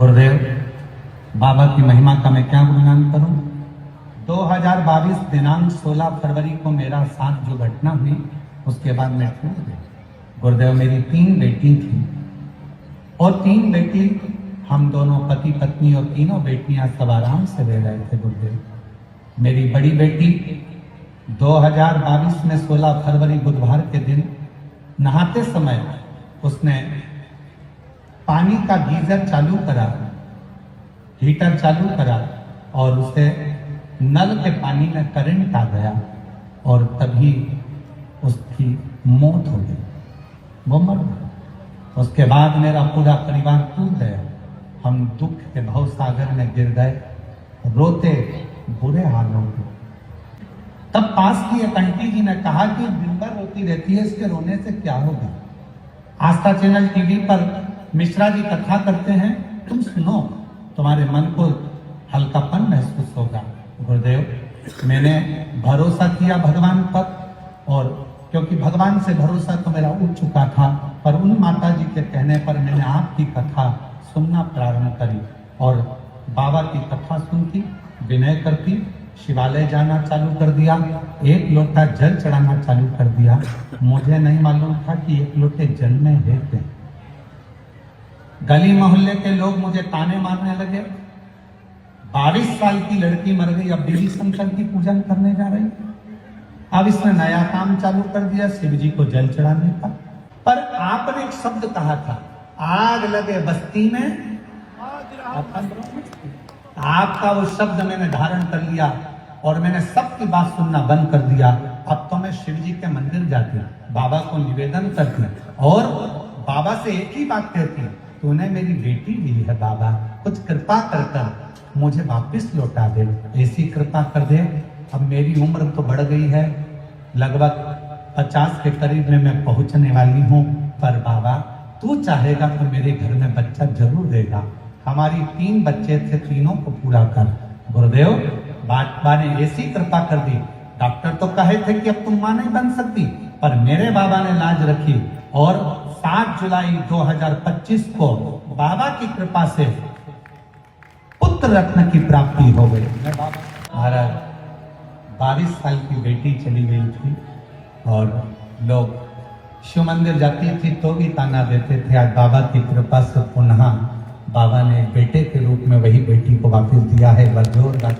गुरुदेव, बाबा की महिमा का मैं क्या गुणगान करूं। 2022 दिनांक 16 फरवरी को मेरा साथ जो घटना हुई उसके बाद मैं छूट गई। गुरुदेव, मेरी 3 बेटी थी और 3 बेटी, हम दोनों पति पत्नी और तीनों बेटियां सब आराम से रह रहे थे। गुरुदेव, मेरी बड़ी बेटी 2022 में 16 फरवरी बुधवार के दिन नहाते समय उसने पानी का गीजर चालू करा, हीटर चालू करा और उसे नल के पानी में करंट आ गया और तभी उसकी मौत हो गई, वो मर गई। उसके बाद मेरा पूरा परिवार टूट गया। हम दुख के भव सागर में गिर गए, रोते बुरे हाल हो गए। तब पास की एक आंटी जी ने कहा कि दिन भर रोती रहती है, इसके रोने से क्या होगा। आस्था चैनल टीवी पर मिश्रा जी कथा करते हैं, तुम सुनो, तुम्हारे मन को हल्कापन महसूस होगा। गुरुदेव, मैंने भरोसा किया भगवान पर, और क्योंकि भगवान से भरोसा तो मेरा उठ चुका था, पर उन माता जी के कहने पर मैंने आपकी कथा सुनना प्रारंभ करी और बाबा की कथा सुनती, विनय करती, शिवालय जाना चालू कर दिया, 1 लोटा जल चढ़ाना चालू कर दिया। मुझे नहीं मालूम था कि 1 लोटे जल में है क्या। गली मोहल्ले के लोग मुझे ताने मारने लगे, 22 साल की लड़की मर गई, अब देवी शंकर की पूजन करने जा रही। अब इसने नया काम चालू कर दिया, शिव जी को जल चढ़ाने का। पर आपने एक शब्द कहा था, आग लगे बस्ती में। आपका वो शब्द मैंने धारण कर लिया और मैंने सबकी बात सुनना बंद कर दिया। अब तो मैं शिव जी के मंदिर जाती, बाबा को निवेदन करती और बाबा से एक ही बात कहती, तूने मेरी बेटी दी है बाबा, कुछ कृपा कर कर मुझे वापस लौटा दे, ऐसी कृपा कर दे। अब मेरी उम्र तो बढ़ गई है, लगभग 50 के करीब में मैं पहुंचने वाली हूँ, पर बाबा तू चाहेगा तो मेरे घर में बच्चा जरूर देगा। हमारी 3 बच्चे थे, तीनों को पूरा कर। गुरुदेव, बाबा ने ऐसी कृपा कर दी, डॉक्टर तो कहे थे कि अब तुम मां नहीं बन सकती, पर मेरे बाबा ने लाज रखी और 7 जुलाई 2025 को बाबा की कृपा से पुत्र रत्न की प्राप्ति हो गई। महाराज, 22 साल की बेटी चली गई थी और लोग शिव मंदिर जाती थी तो भी ताना देते थे। आज बाबा की कृपा से पुनः बाबा ने बेटे के रूप में वही बेटी को वापस दिया है। जोरदार